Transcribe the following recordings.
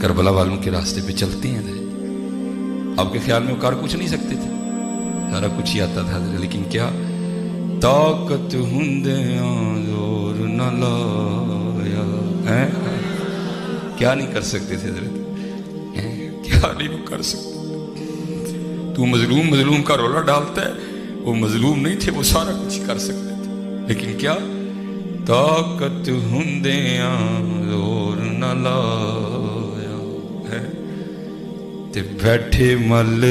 کربلا والوں کے راستے پہ چلتے ہیں. آپ کے خیال میں وہ کر کچھ نہیں سکتے تھے؟ سارا کچھ ہی آتا تھا، لیکن کیا طاقت ہندیاں زور نہ لایا ہے. کیا نہیں کر سکتے تھے حضرت؟ کیا نہیں کر سکتے. تو مظلوم کا رولا ڈالتا ہے، وہ مظلوم نہیں تھے، وہ سارا کچھ کر سکتے تھے، لیکن کیا طاقت ہندیاں زور نہ لایا ہے. تے بیٹھے مل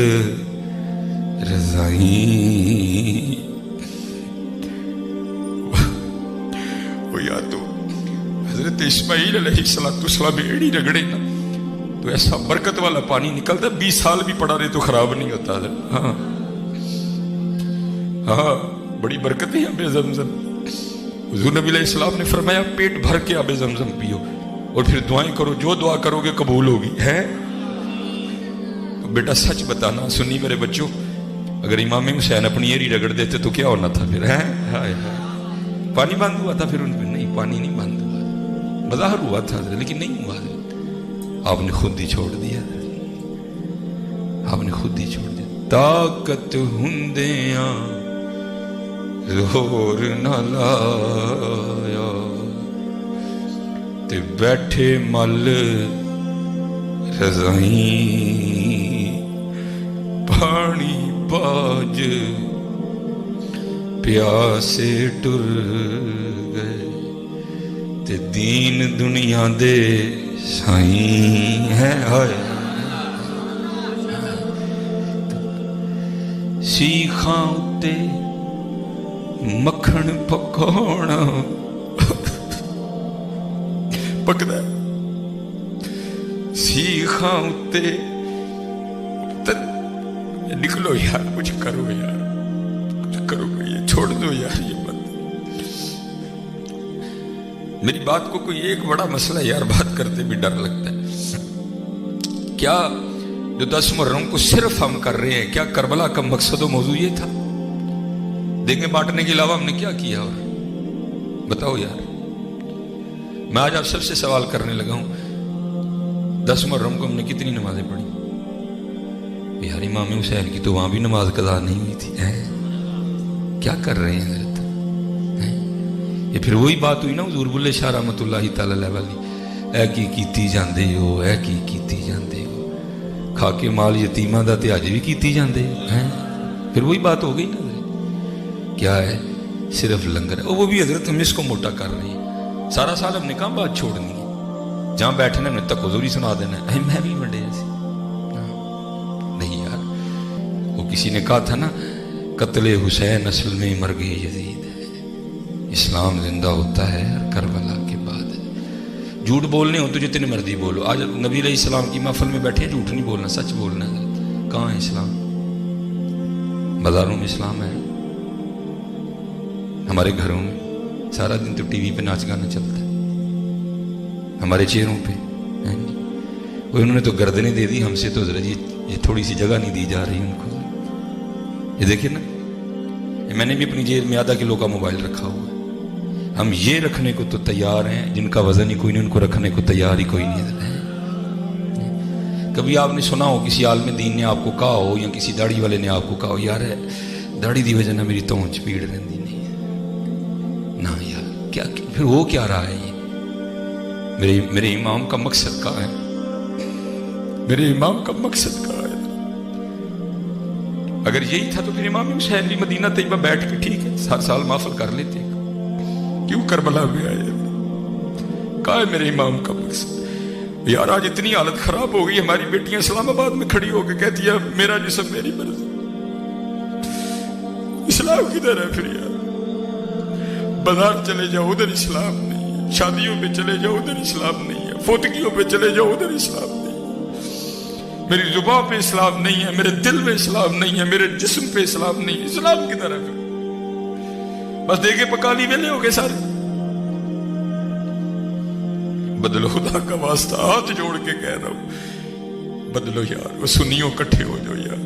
رضائیں. وہ یا تو حضرت اسماعیل علیہ السلام ایڑی رگڑے نا تو ایسا برکت والا پانی نکلتا، 20 سال بھی پڑا رہے تو خراب نہیں ہوتا. ہاں ہاں، بڑی برکت ہے آب زمزم. حضور نبی علیہ السلام نے فرمایا پیٹ بھر کے آب زمزم پیو اور پھر دعائیں کرو، جو دعا کرو گے قبول ہوگی. ہے بیٹا سچ بتانا سنی میرے بچوں، اگر امام حسین اپنی ایڑی رگڑ دیتے تو کیا ہونا تھا پھر؟ ہے پانی بند ہوا تھا پھر ان پہ؟ نہیں، پانی نہیں بند ہوا، مظاہر ہوا تھا لیکن نہیں ہوا. آپ نے خود ہی چھوڑ دیا، آپ نے خود ہی چھوڑ دیا. طاقت ہندیاں زور نہ لایا تے بیٹھے مل رضائیں. پانی باج پیاسے ٹر گئے تے دین دنیا دے سائیں ہے. سیخاں اتے مکھن پکونا پکدا، سیخاں اتے نکلو یار، کچھ کرو یار، کچھ کرو، یہ چھوڑ دو یار یہ بات. میری بات کو کوئی ایک بڑا مسئلہ یار بات کرتے بھی ڈر لگتا ہے. کیا جو 10 محرم کو صرف ہم کر رہے ہیں، کیا کربلا کا مقصد و موضوع یہ تھا؟ دیکھیں بانٹنے کے علاوہ ہم نے کیا کیا؟ اور بتاؤ یار. میں آج آپ سب سے سوال کرنے لگا ہوں، 10 محرم کو ہم نے کتنی نمازیں پڑھی؟ یار امام حسین کی تو وہاں بھی نماز قضا نہیں ہوئی تھی. کیا کر رہے ہیں حضرت؟ یہ پھر وہی بات ہوئی نا حضور بلے شاہ رحمت اللہ تعالی علیہ والی، اے کی کیتی جاندے ہو، اے کی کیتی جاندے ہو، کھا کے مال یتیماں دا تے اج بھی کیتی جاندے ہو. پھر وہی بات ہو گئی نا. کیا ہے؟ صرف لنگر ہے. وہ بھی حضرت ہم اس کو موٹا کر رہے ہیں. سارا سال ہم نے کہاں بات چھوڑنی ہے؟ جہاں بیٹھنے ہم نے تک حضور ہی سنا دینا ہے. میں بھی بڑے ایسے نہیں یار. وہ کسی نے کہا تھا نا قتل حسین اصل میں مرگ یزید ہے، اسلام زندہ ہوتا ہے کربلا کے بعد. جھوٹ بولنے ہو تو جتنے مرضی بولو. آج نبی علیہ السلام کی محفل میں بیٹھے جھوٹ نہیں بولنا، سچ بولنا ہے. کہاں ہے اسلام؟ بازاروں میں اسلام ہے، ہمارے گھروں میں سارا دن تو ٹی وی پہ ناچ گانا چلتا ہے، ہمارے چہروں پہ. وہ انہوں نے تو گردنیں دے دی ہم سے، تو ذرا یہ تھوڑی سی جگہ نہیں دی جا رہی ان کو. یہ دیکھیں نا، میں نے بھی اپنی جیب میں آدھا کلو کا موبائل رکھا ہوا ہے. ہم یہ رکھنے کو تو تیار ہیں جن کا وزن ہی کوئی نہیں، ان کو رکھنے کو تیار ہی کوئی نہیں ہے. کبھی آپ نے سنا ہو کسی عالم دین نے آپ کو کہا ہو، یا کسی داڑھی والے نے آپ کو کہا ہو یار داڑھی دی وجہ نہ میری تونچ پیڑ رہندی نہیں ہے؟ نہ یار. کیا پھر وہ کیا رہا ہے؟ یہ میرے امام کا مقصد کہاں ہے؟ میرے امام کا مقصد کہاں ہے؟ اگر یہی تھا تو پھر امام حسین بھی مدینہ طیبہ بیٹھ کے ٹھیک ہے ہر سال محفل کر لیتے. کیوں کربلا میں آئے؟ کہاں ہے میرے امام کا مقصد؟ یار آج اتنی حالت خراب ہو گئی، ہماری بیٹیاں اسلام آباد میں کھڑی ہو کے کہتی ہے میرا جسم میری مرضی. اسلام کدھر ہے پھر یار؟ بازار چلے جاؤ ادھر اسلام نہیں ہے، شادیوں پہ چلے جاؤ ادھر اسلام نہیں ہے، فوتگیوں پہ چلے جاؤ ادھر اسلام نہیں ہے. میری زبان پہ اسلام نہیں ہے، میرے دل میں اسلام نہیں ہے، میرے جسم پہ اسلام نہیں ہے. اسلام کدھر ہے پھر؟ بس دیکھے پکالی ویلے ہو گئے سارے. بدلو خدا کا واسطہ، ہاتھ جوڑ کے کہہ رہا ہوں بدلو یار. وہ سنیوں کٹھے ہو جاؤ یار.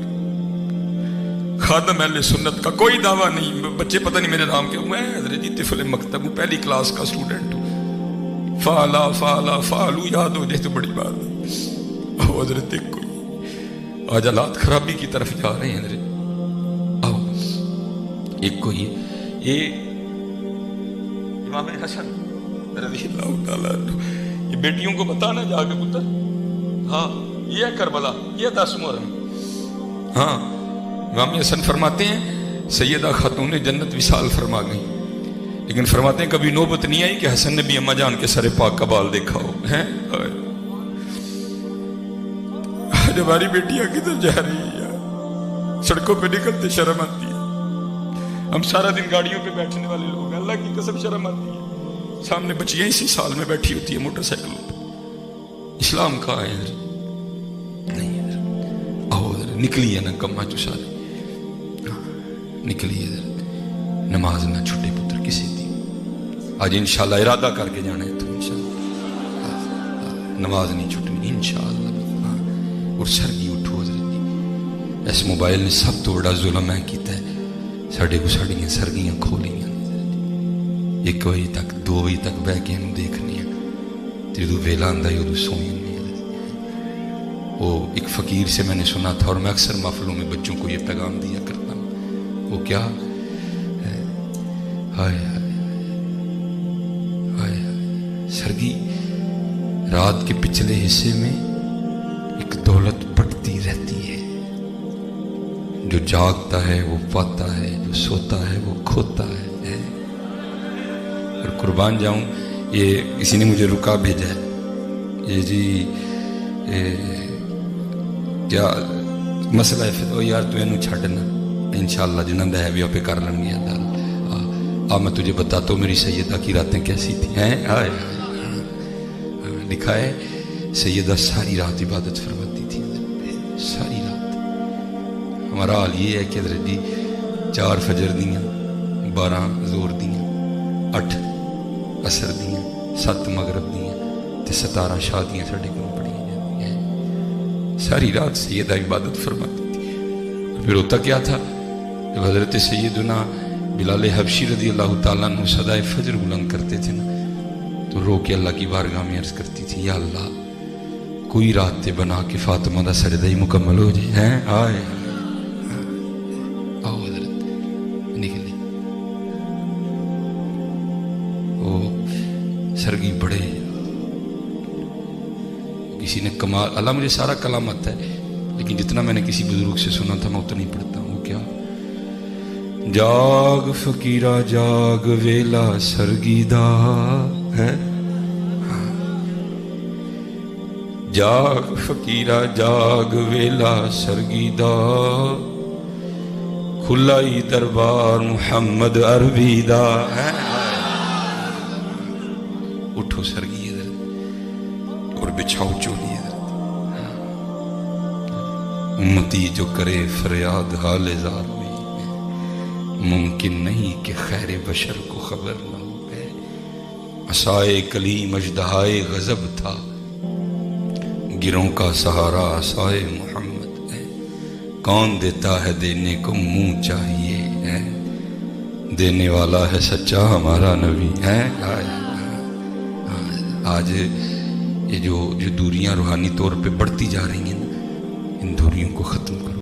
خادم اہل سنت کا کوئی دعویٰ نہیں. بچے پتہ نہیں میرے نام کیا، میں حضرت جی طفل مکتب ہوں، پہلی کلاس کا اسٹوڈنٹ ہوں. فالو یاد ہو جائے تو بڑی بات ہے۔ آؤ حضرت ایک کوئی آج حالات خرابی کی طرف جا رہے ہیں حضرت، آؤ ایک کوئی یہ امام حسن رضی اللہ تعالیٰ عنہ، یہ بیٹیوں کو بتانا جا کے پتر، ہاں یہ ہے کربلا، یہ 10 محرم۔ ہاں امام حسن فرماتے ہیں سیدہ خاتون جنت وصال فرما گئی، لیکن فرماتے ہیں کبھی نوبت نہیں آئی کہ حسن نے بھی اماں جان کے سر پاک کا بال دیکھا ہو ہیں۔ آج ہماری بیٹیاں کدھر جا رہی ہیں، سڑکوں پہ نکلتے شرم آتی ہے، ہم سارا دن گاڑیوں پہ بیٹھنے والے لوگ ہیں، اللہ کی قسم شرم آتی ہے، سامنے بچیاں اسی سال میں بیٹھی ہوتی ہے موٹر سائیکلوں پہ۔ اسلام کہاں ہے حضرت؟ نہیں حضرت، آؤ حضرت نکلیے نا کما جو سارے نکلیے حضرت، نماز نہ چھوٹے پتر کسی دی، آج انشاءاللہ ارادہ کر کے جانا ہے تو انشاءاللہ نماز نہیں چھوٹنی انشاءاللہ۔ اور سرگی اٹھو حضرت جی، اس موبائل نے سب تو بڑا ظلم ہے کیتا ہے، ساڑھے کو ساڑھیاں سرگیاں کھولیاں 1 بجے تک 2 بجے تک بہ کے انہوں دیکھنی ہے، جدو ویلا آندا ہے ادو سوئیں نہیں۔ وہ ایک فقیر سے میں نے سنا تھا، اور میں اکثر محفلوں میں بچوں کو یہ پیغام دیا کرتا ہوں، وہ کیا ہائے ہائے سرگی رات کے پچھلے حصے میں ایک دولت بڑھتی رہتی ہے، جو جاگتا ہے وہ پاتا ہے، جو سوتا ہے وہ کھوتا ہے۔ اور قربان جاؤں، یہ کسی نے مجھے رکا بھیجا ہے، یہ جی کیا مسئلہ ہے، او یار تو اینو چھڑنا انشاءاللہ جنہاں دا ہے بھی پہ کر لیں گے، میں تجھے بتاتا ہوں میری سیدہ کی راتیں کیسی تھی ہیں۔ لکھا ہے سیدہ ساری رات عبادت فرماتی تھی، ساری رات۔ ہمارا حال یہ ہے کہ حضرت جی 4 فجر دیاں، 12 زور دیاں، 8 عصر دیاں، 7 مغرب دیاں، 17 شادیاں ساڑھے کو پڑھی جاتی ہیں، ساری رات سیدہ عبادت فرماتی تھی۔ پھر ہوتا کیا تھا، جب حضرت سیدنا بلال حبشی رضی اللہ تعالیٰ عنہ صدائے فجر بلند کرتے تھے نا، تو رو کے اللہ کی بارگاہ میں عرض کرتی تھی، یا اللہ کوئی رات تے بنا کے فاطمہ دا سجدہ ہی مکمل ہو جائے ہیں۔ آئے آؤ حضرت نکلی، وہ سرگی بڑے کسی نے کمال، اللہ مجھے سارا کلام آتا ہے لیکن جتنا میں نے کسی بزرگ سے سنا تھا میں اتنا نہیں پڑھتا ہوں۔ کیا جاگ فقیرہ جاگ ویلا سرگی دا ہے، جاگ فقیرہ جاگ ویلا سرگی دا، کھلائی دربار محمد عربی دا ہے۔ اٹھو سرگی ادھر اور بچھاؤ چولی ادھر، امتی جو کرے فریاد حال زار میں، ممکن نہیں کہ خیر بشر کو خبر نہ ہو گئے۔ عصائے کلیم اژدہائے غضب تھا، گروں کا سہارا عصائے محمد ہے۔ کون دیتا ہے دینے کو منہ چاہیے ہے، دینے والا ہے سچا ہمارا نبی ہے۔ آج یہ جو دوریاں روحانی طور پہ بڑھتی جا رہی ہیں، ان دوریوں کو ختم کرو۔